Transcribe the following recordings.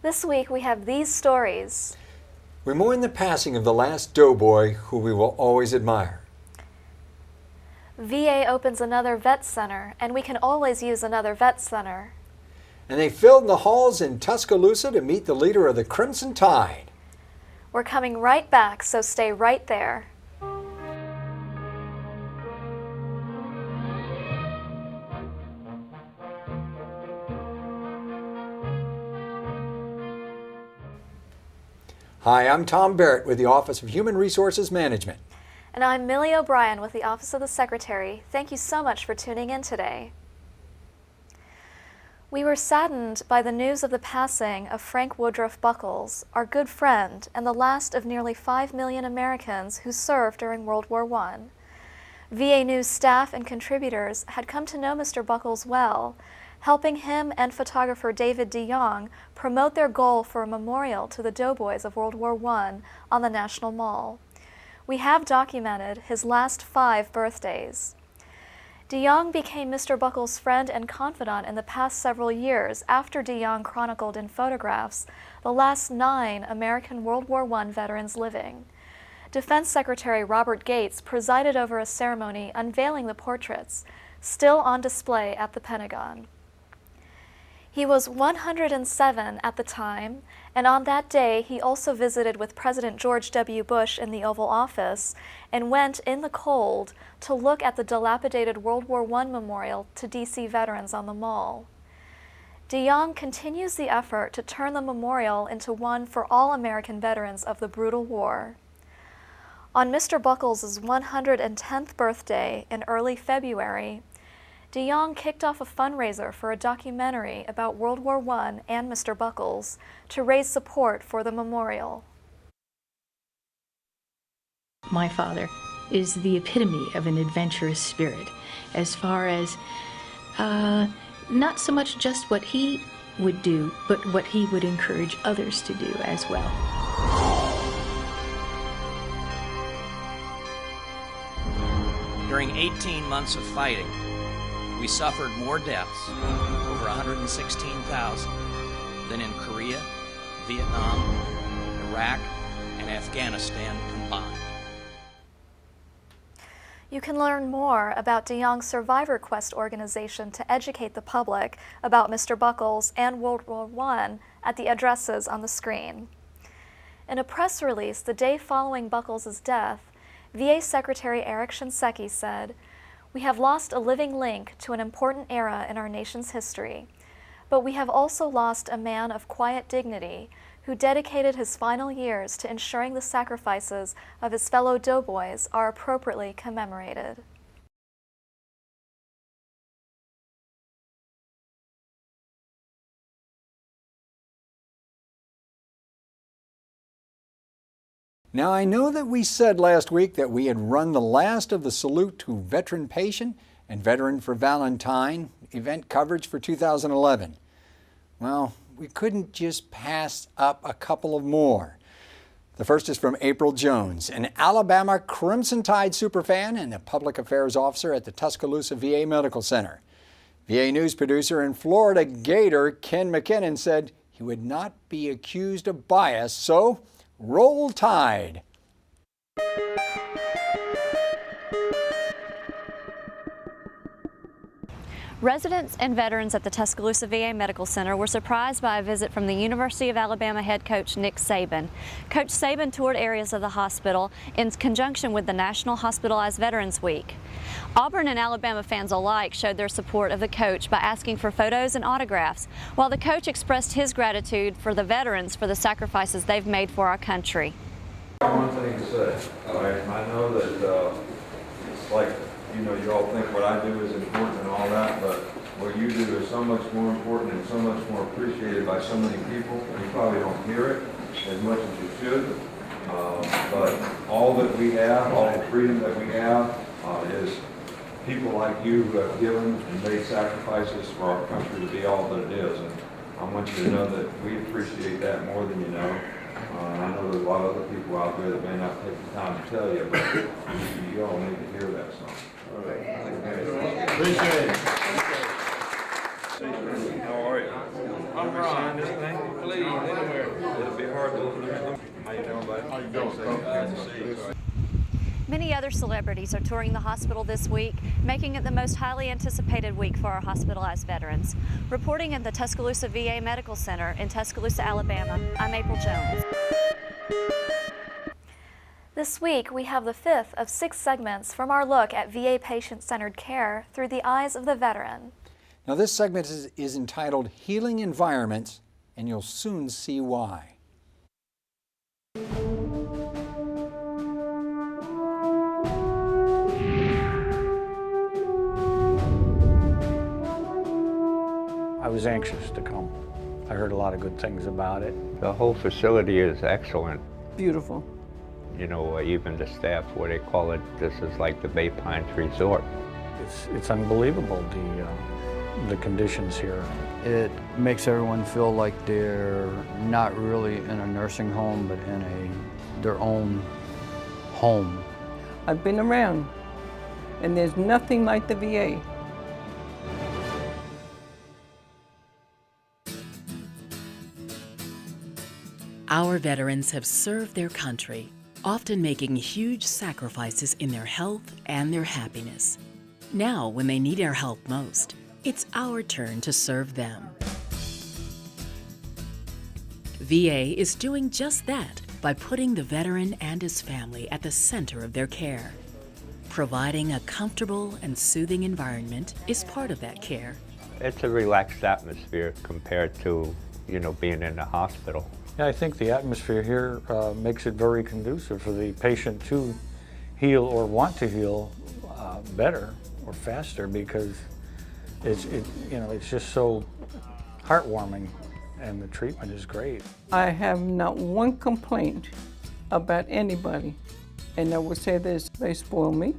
This week we have these stories. We mourn the passing of the last doughboy who we will always admire. VA opens another vet center, and we can always use another vet center. And they filled the halls in Tuscaloosa to meet the leader of the Crimson Tide. We're coming right back, so stay right there. Hi, I'm Tom Barritt with the Office of Human Resources Management. And I'm Millie O'Brien with the Office of the Secretary. Thank you so much for tuning in today. We were saddened by the news of the passing of Frank Woodruff Buckles, our good friend and the last of nearly 5 million Americans who served during World War I. VA News staff and contributors had come to know Mr. Buckles well, helping him and photographer David DeYoung promote their goal for a memorial to the doughboys of World War I on the National Mall. We have documented his last 5 birthdays. DeYoung became Mr. Buckles' friend and confidant in the past several years after DeYoung chronicled in photographs the last 9 American World War I veterans living. Defense Secretary Robert Gates presided over a ceremony unveiling the portraits, still on display at the Pentagon. He was 107 at the time, and on that day he also visited with President George W. Bush in the Oval Office and went in the cold to look at the dilapidated World War I memorial to D.C. veterans on the Mall. DeYoung continues the effort to turn the memorial into one for all American veterans of the brutal war. On Mr. Buckles' 110th birthday in early February, DeYoung kicked off a fundraiser for a documentary about World War I and Mr. Buckles to raise support for the memorial. My father is the epitome of an adventurous spirit, as far as not so much just what he would do, but what he would encourage others to do as well. During 18 months of fighting, we suffered more deaths, over 116,000, than in Korea, Vietnam, Iraq, and Afghanistan combined. You can learn more about DeYoung's Survivor Quest organization to educate the public about Mr. Buckles and World War I at the addresses on the screen. In a press release the day following Buckles' death, VA Secretary Eric Shinseki said, "We have lost a living link to an important era in our nation's history, but we have also lost a man of quiet dignity who dedicated his final years to ensuring the sacrifices of his fellow doughboys are appropriately commemorated." Now, I know that we said last week that we had run the last of the Salute to Veteran Patient and Veteran for Valentine event coverage for 2011. Well, we couldn't just pass up a couple of more. The first is from April Jones, an Alabama Crimson Tide superfan and a public affairs officer at the Tuscaloosa VA Medical Center. VA News producer and Florida Gator Ken McKinnon said he would not be accused of bias, so roll Tide. Residents and veterans at the Tuscaloosa VA Medical Center were surprised by a visit from the University of Alabama head coach Nick Saban. Coach Saban toured areas of the hospital in conjunction with the National Hospitalized Veterans Week. Auburn and Alabama fans alike showed their support of the coach by asking for photos and autographs, while the coach expressed his gratitude for the veterans for the sacrifices they've made for our country. One thing to say, all right, I know that it's like, you know, you all think what I do is important and all that, but what you do is so much more important and so much more appreciated by so many people. You probably don't hear it as much as you should, but all that we have, all the freedom that we have is people like you who have given and made sacrifices for our country to be all that it is. And I want you to know that we appreciate that more than you know. I know there's a lot of other people out there that may not take the time to tell you, but you all need to hear that song. All right. Appreciate it. How are you? I'm Ron. This thing, please, anywhere. It'll be hard to open it. How you doing, buddy? How you doing? Good to see you. Many other celebrities are touring the hospital this week, making it the most highly anticipated week for our hospitalized veterans. Reporting in the Tuscaloosa VA Medical Center in Tuscaloosa, Alabama, I'm April Jones. This week, we have the fifth of 6 segments from our look at VA patient-centered care through the eyes of the veteran. Now this segment is entitled Healing Environments, and you'll soon see why. I was anxious to come. I heard a lot of good things about it. The whole facility is excellent. Beautiful. You know, even the staff, what they call it, this is like the Bay Pines Resort. It's unbelievable, the conditions here. It makes everyone feel like they're not really in a nursing home, but in their own home. I've been around, and there's nothing like the VA. Our veterans have served their country, often making huge sacrifices in their health and their happiness. Now, when they need our help most, it's our turn to serve them. VA is doing just that by putting the veteran and his family at the center of their care. Providing a comfortable and soothing environment is part of that care. It's a relaxed atmosphere compared to, you know, being in the hospital. Yeah, I think the atmosphere here makes it very conducive for the patient to heal or want to heal better or faster, because it's just so heartwarming, and the treatment is great. I have not one complaint about anybody, and I will say this, they spoil me.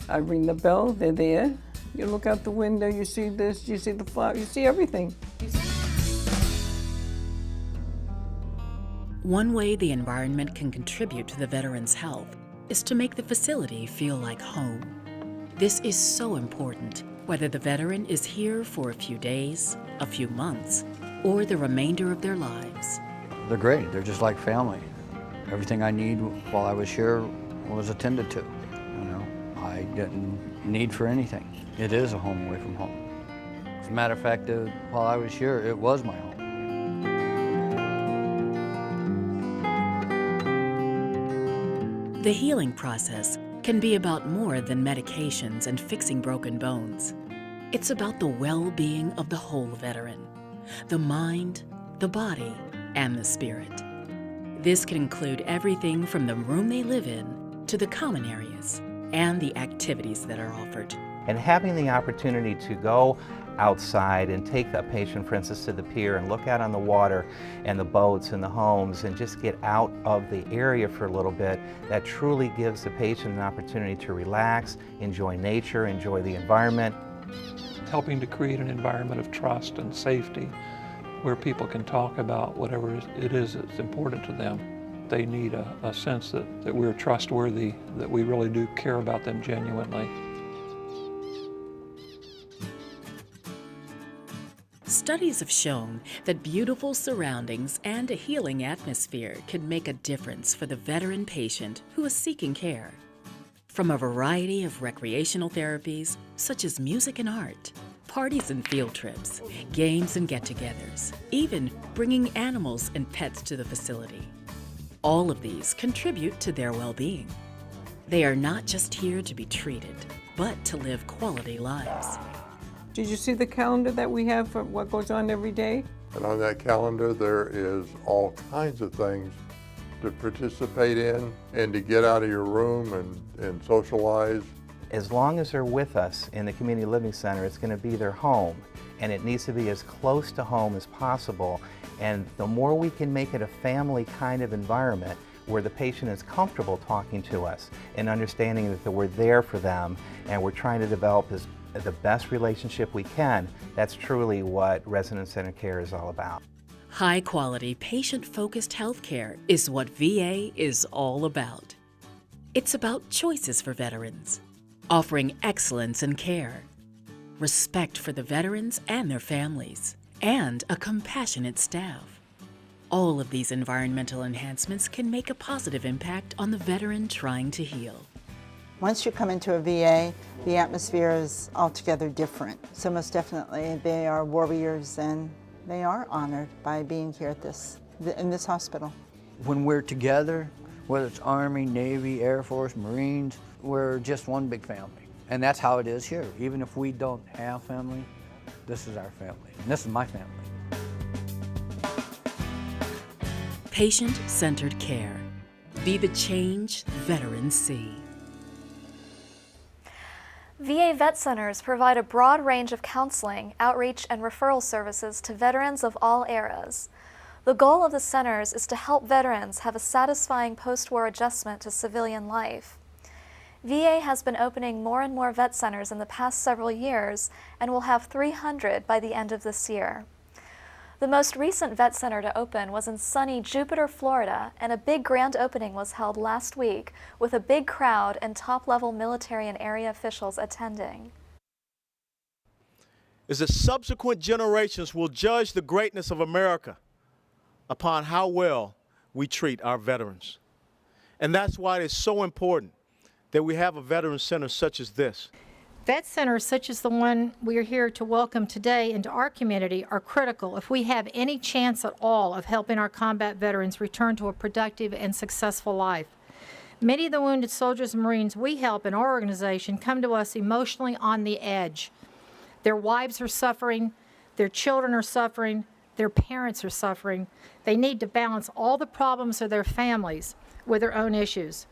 I ring the bell, they're there. You look out the window, you see this, you see the flower, you see everything. One way the environment can contribute to the veteran's health is to make the facility feel like home. This is so important, whether the veteran is here for a few days, a few months, or the remainder of their lives. They're great. They're just like family. Everything I need while I was here was attended to. You know, I didn't need for anything. It is a home away from home. As a matter of fact, while I was here, it was my home. The healing process can be about more than medications and fixing broken bones. It's about the well-being of the whole veteran, the mind, the body, and the spirit. This can include everything from the room they live in to the common areas and the activities that are offered. And having the opportunity to go outside and take a patient, for instance, to the pier and look out on the water and the boats and the homes and just get out of the area for a little bit, that truly gives the patient an opportunity to relax, enjoy nature, enjoy the environment. Helping to create an environment of trust and safety where people can talk about whatever it is that's important to them. They need a sense that we're trustworthy, that we really do care about them genuinely. Studies have shown that beautiful surroundings and a healing atmosphere can make a difference for the veteran patient who is seeking care. From a variety of recreational therapies, such as music and art, parties and field trips, games and get-togethers, even bringing animals and pets to the facility. All of these contribute to their well-being. They are not just here to be treated, but to live quality lives. Did you see the calendar that we have for what goes on every day? And on that calendar, there is all kinds of things to participate in and to get out of your room and socialize. As long as they're with us in the community living center, it's going to be their home, and it needs to be as close to home as possible. And the more we can make it a family kind of environment where the patient is comfortable talking to us and understanding that we're there for them and we're trying to develop the best relationship we can, that's truly what resident-centered care is all about. High-quality, patient-focused healthcare is what VA is all about. It's about choices for veterans, offering excellence in care, respect for the veterans and their families, and a compassionate staff. All of these environmental enhancements can make a positive impact on the veteran trying to heal. Once you come into a VA, the atmosphere is altogether different. So most definitely they are warriors and they are honored by being here at in this hospital. When we're together, whether it's Army, Navy, Air Force, Marines, we're just one big family. And that's how it is here. Even if we don't have family, this is our family. And this is my family. Patient-centered care. Be the change veterans see. VA vet centers provide a broad range of counseling, outreach, and referral services to veterans of all eras. The goal of the centers is to help veterans have a satisfying post-war adjustment to civilian life. VA has been opening more and more vet centers in the past several years and will have 300 by the end of this year. The most recent vet center to open was in sunny Jupiter, Florida, and a big grand opening was held last week with a big crowd and top-level military and area officials attending. Is that subsequent generations will judge the greatness of America upon how well we treat our veterans. And that's why it's so important that we have a veteran center such as this. Vet centers such as the one we are here to welcome today into our community are critical if we have any chance at all of helping our combat veterans return to a productive and successful life. Many of the wounded soldiers and Marines we help in our organization come to us emotionally on the edge. Their wives are suffering, their children are suffering, their parents are suffering. They need to balance all the problems of their families with their own issues.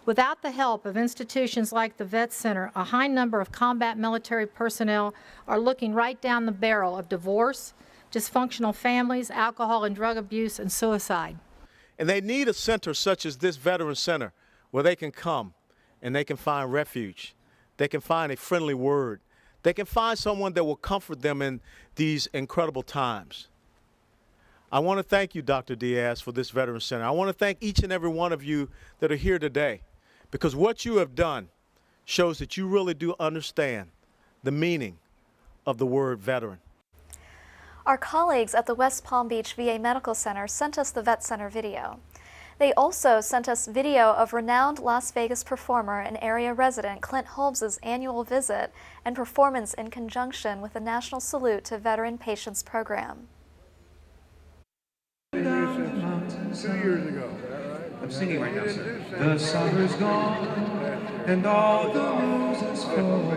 Without the help of institutions like the Vet Center, a high number of combat military personnel are looking right down the barrel of divorce, dysfunctional families, alcohol and drug abuse, and suicide. And they need a center such as this Veteran Center where they can come and they can find refuge. They can find a friendly word. They can find someone that will comfort them in these incredible times. I want to thank you, Dr. Diaz, for this Veteran Center. I want to thank each and every one of you that are here today, because what you have done shows that you really do understand the meaning of the word veteran. Our colleagues at the West Palm Beach VA Medical Center sent us the Vet Center video. They also sent us video of renowned Las Vegas performer and area resident Clint Holmes' annual visit and performance in conjunction with the National Salute to Veteran Patients program. 2 years ago. I'm singing right now, sir. The summer's gone and all the roses fall.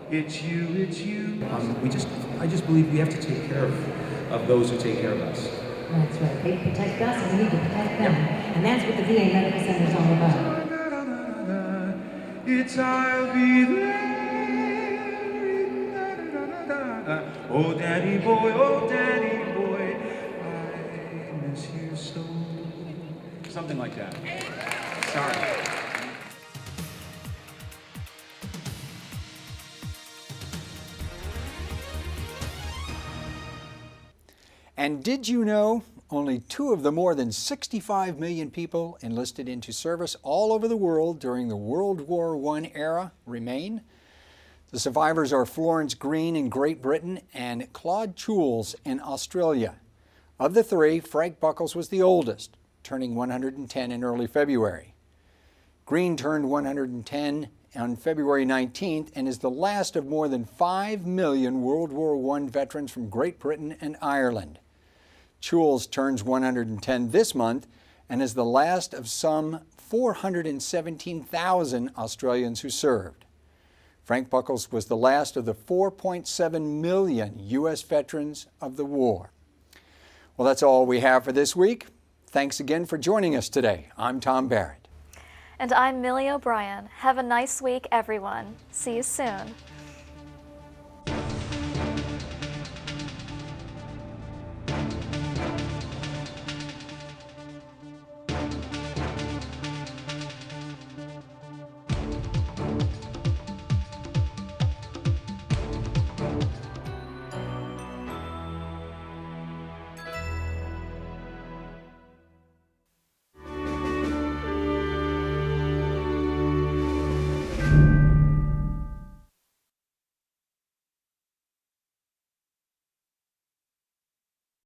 It's you, it's you. I just believe we have to take care of those who take care of us. That's right. They protect us and we need to protect them. And that's what the VA Medical Center is all about. It's I'll be there. Oh, daddy boy, oh, daddy boy, I miss you so. Something like that. Sorry. And did you know only 2 of the more than 65 million people enlisted into service all over the world during the World War I era remain? The survivors are Florence Green in Great Britain and Claude Jules in Australia. Of the 3, Frank Buckles was the oldest, turning 110 in early February. Green turned 110 on February 19th and is the last of more than 5 million World War I veterans from Great Britain and Ireland. Jules turns 110 this month and is the last of some 417,000 Australians who served. Frank Buckles was the last of the 4.7 million U.S. veterans of the war. Well, that's all we have for this week. Thanks again for joining us today. I'm Tom Barritt. And I'm Milli O'Brien. Have a nice week, everyone. See you soon.